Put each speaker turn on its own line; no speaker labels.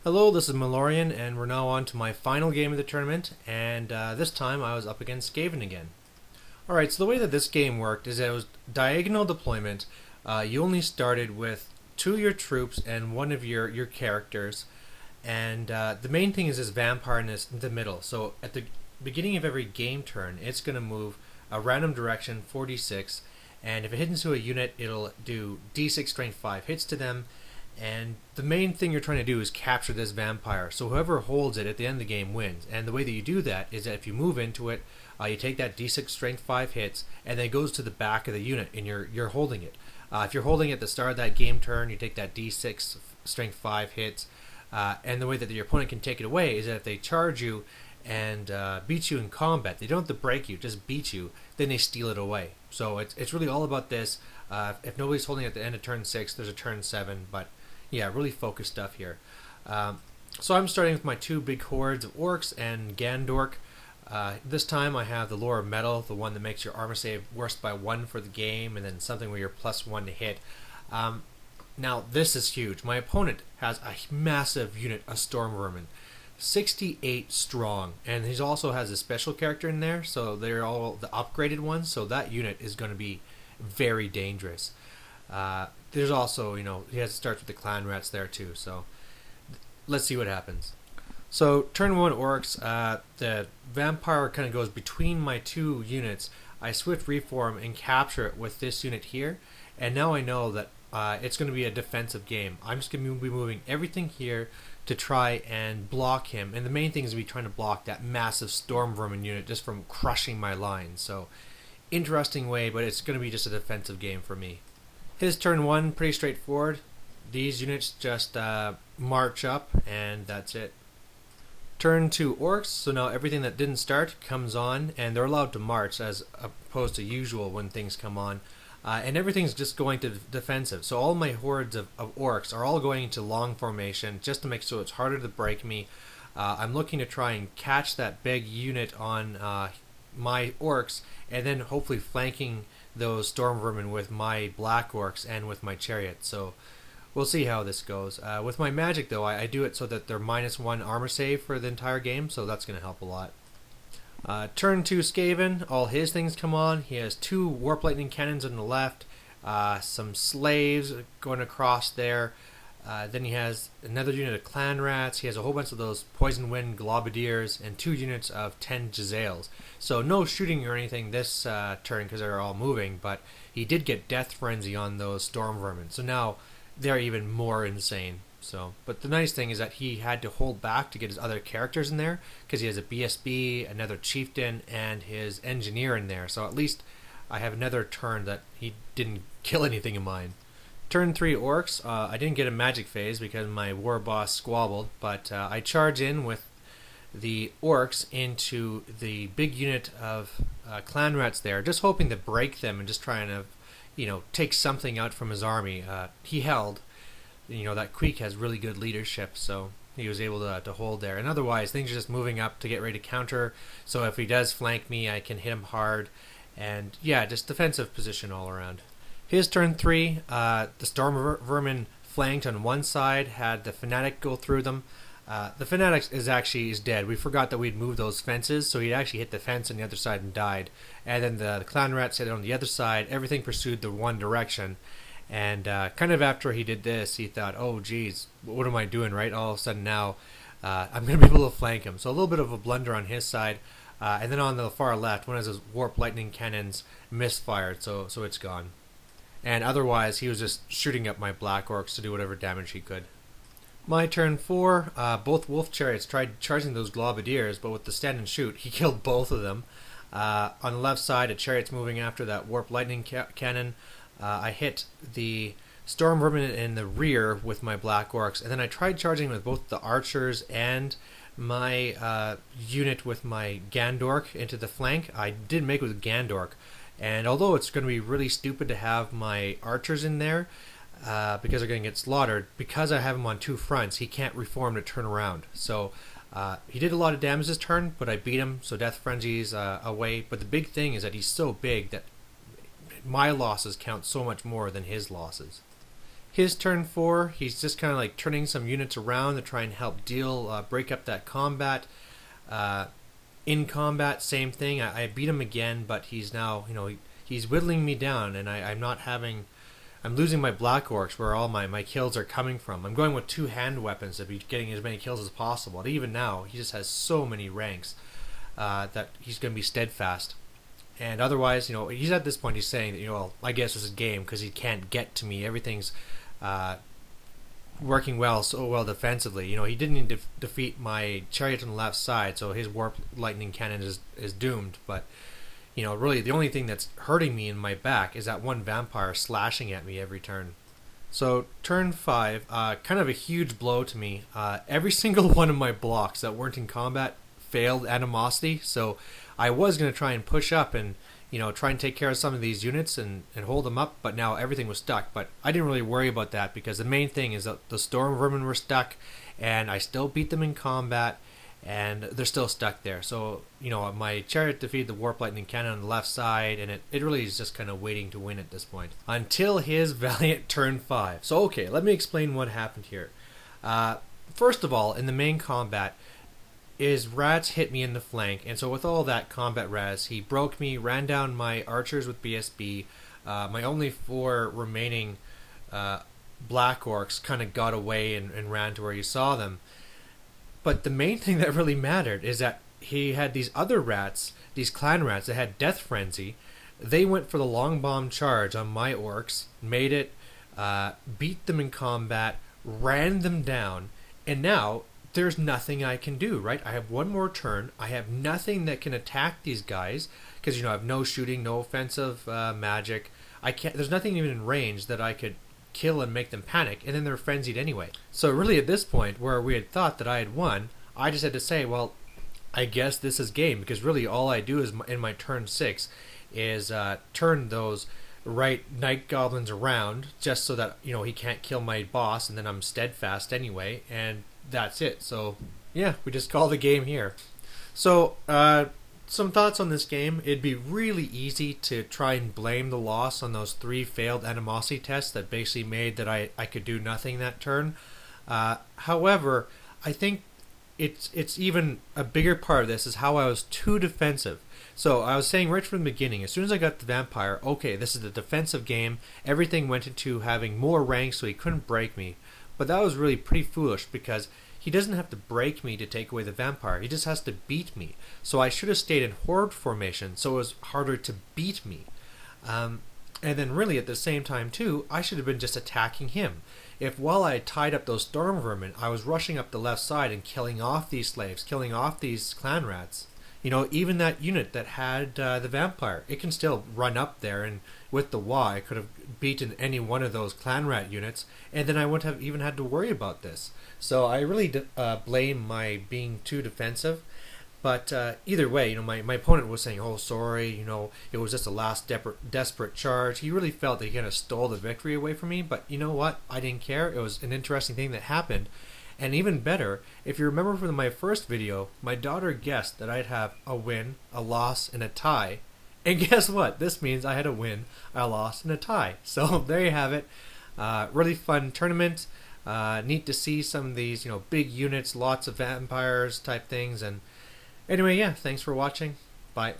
Hello, this is Malorian, and we're now on to my final game of the tournament, and this time I was up against Skaven again. Alright, so the way that this game worked is that it was diagonal deployment. You only started with two of your troops and one of your characters, and the main thing is this vampire in the middle. So at the beginning of every game turn, it's going to move a random direction, 4d6, and if it hits into a unit, it'll do d6 strength 5 hits to them. And the main thing you're trying to do is capture this vampire. So whoever holds it at the end of the game wins. And the way that you do that is that if you move into it, you take that d6 strength 5 hits, and then it goes to the back of the unit, and you're holding it. If you're holding it at the start of that game turn, you take that d6 strength 5 hits. And the way that your opponent can take it away is that if they charge you and beat you in combat, they don't have to break you, just beat you, then they steal it away. So it's really all about this. If nobody's holding it at the end of turn 6, there's a turn 7, but yeah, really focused stuff here. So I'm starting with my two big hordes of Orcs and Gandork. This time I have the Lore of Metal, the one that makes your armor save worst by 1 for the game, and then something where you're +1 to hit. Now this is huge. My opponent has a massive unit of Storm Vermin, 68 strong, and he also has a special character in there, so they're all the upgraded ones, so that unit is going to be very dangerous. There's also, he has to start with the clan rats there too, so let's see what happens. So, turn 1 Orcs, the vampire kind of goes between my two units. I swift reform and capture it with this unit here, and now I know that it's going to be a defensive game. I'm just going to be moving everything here to try and block him, and the main thing is to be trying to block that massive Storm Vermin unit just from crushing my lines. So, interesting way, but it's going to be just a defensive game for me. His turn 1, pretty straightforward. These units just march up, and that's it. Turn 2 Orcs, so now everything that didn't start comes on, and they're allowed to march as opposed to usual when things come on. And everything's just going to defensive. So all my hordes of Orcs are all going into long formation just to make so it's harder to break me. I'm looking to try and catch that big unit on my Orcs, and then hopefully flanking those Storm Vermin with my Black Orcs and with my Chariot. So we'll see how this goes. With my magic though, I do it so that they're -1 armor save for the entire game, so that's going to help a lot. Turn 2 Skaven, all his things come on. He has 2 Warp Lightning Cannons on the left, some slaves going across there. Then he has another unit of Clan Rats. He has a whole bunch of those Poison Wind Globadiers and 2 units of 10 Jezzails. So no shooting or anything this turn because they're all moving, but he did get Death Frenzy on those Storm Vermin. So now they're even more insane. But the nice thing is that he had to hold back to get his other characters in there because he has a BSB, another Chieftain, and his Engineer in there. So at least I have another turn that he didn't kill anything of mine. Turn 3 Orcs, I didn't get a magic phase because my war boss squabbled, but I charge in with the Orcs into the big unit of Clan Rats there, just hoping to break them and just trying to, take something out from his army. He held. That Queek has really good leadership, so he was able to hold there. And otherwise, things are just moving up to get ready to counter, so if he does flank me, I can hit him hard. And yeah, just defensive position all around. His turn 3, the Storm Vermin flanked on one side, had the Fanatic go through them. The Fanatic is dead. We forgot that we'd moved those fences, so he actually hit the fence on the other side and died. And then the Clan Rats hit on the other side. Everything pursued the one direction. And kind of after he did this, he thought, oh geez, what am I doing, right? All of a sudden now, I'm going to be able to flank him. So a little bit of a blunder on his side. And then on the far left, one of his Warp Lightning Cannons misfired, so it's gone. And otherwise, he was just shooting up my Black Orcs to do whatever damage he could. My turn 4, both Wolf Chariots tried charging those Globadiers, but with the stand and shoot, he killed both of them. On the left side, a Chariot's moving after that Warp Lightning Cannon. I hit the Storm Vermin in the rear with my Black Orcs, and then I tried charging with both the Archers and my unit with my Gandork into the flank. I did make it with Gandork, and although it's going to be really stupid to have my Archers in there because they're going to get slaughtered, because I have him on 2 fronts, he can't reform to turn around. So he did a lot of damage this turn, but I beat him, so Death Frenzy's away. But the big thing is that he's so big that my losses count so much more than his losses. his turn 4, he's just kind of like turning some units around to try and help break up that combat. In combat, same thing. I beat him again, but he's now, he's whittling me down, and I'm losing my Black Orcs where all my kills are coming from. I'm going with 2 hand weapons to be getting as many kills as possible. And even now, he just has so many ranks that he's going to be steadfast. And otherwise, he's at this point, he's saying that, well, I guess this is game because he can't get to me. Everything's working so well defensively. He didn't defeat my chariot on the left side, so his warp lightning cannon is doomed. But really the only thing that's hurting me in my back is that one vampire slashing at me every turn. So turn 5, kind of a huge blow to me. Every single one of my blocks that weren't in combat failed animosity, so I was going to try and push up and try and take care of some of these units and hold them up, but now everything was stuck. But I didn't really worry about that because the main thing is that the storm vermin were stuck, and I still beat them in combat, and they're still stuck there. So my chariot defeated the warp lightning cannon on the left side, and it really is just kind of waiting to win at this point until his valiant turn 5. So okay, let me explain what happened here. First of all, in the main combat, his rats hit me in the flank, and so with all that combat res, he broke me, ran down my archers with BSB. My only 4 remaining Black Orcs kind of got away and ran to where you saw them. But the main thing that really mattered is that he had these other rats, these clan rats that had Death Frenzy. They went for the long bomb charge on my orcs, made it, beat them in combat, ran them down, and now there's nothing I can do, right? I have one more turn. I have nothing that can attack these guys because I have no shooting, no offensive magic. I can't. There's nothing even in range that I could kill and make them panic, and then they're frenzied anyway. So really at this point, where we had thought that I had won, I just had to say, well, I guess this is game, because really all I do is in my turn 6 is turn those right night goblins around just so that he can't kill my boss, and then I'm steadfast anyway, and that's it. So yeah, we just call the game here. So some thoughts on this game. It'd be really easy to try and blame the loss on those 3 failed animosity tests that basically made that I could do nothing that turn. However, I think it's even a bigger part of this is how I was too defensive. So I was saying right from the beginning, as soon as I got the vampire, okay, this is a defensive game. Everything went into having more ranks so he couldn't break me. But that was really pretty foolish because he doesn't have to break me to take away the vampire. He just has to beat me. So I should have stayed in horde formation so it was harder to beat me. And then really at the same time too, I should have been just attacking him. If while I tied up those storm vermin, I was rushing up the left side and killing off these slaves, killing off these clan rats, even that unit that had the vampire, it can still run up there, and with the Y, I could have beaten any one of those clan rat units, and then I wouldn't have even had to worry about this. So I really blame my being too defensive. But either way, my opponent was saying, oh, sorry, it was just a last desperate charge. He really felt that he kind of stole the victory away from me, but you know what? I didn't care. It was an interesting thing that happened. And even better, if you remember from my first video, my daughter guessed that I'd have a win, a loss, and a tie. And guess what? This means I had a win, a loss, and a tie. So there you have it. Really fun tournament. Neat to see some of these, big units, lots of vampires type things. And anyway, yeah, thanks for watching. Bye.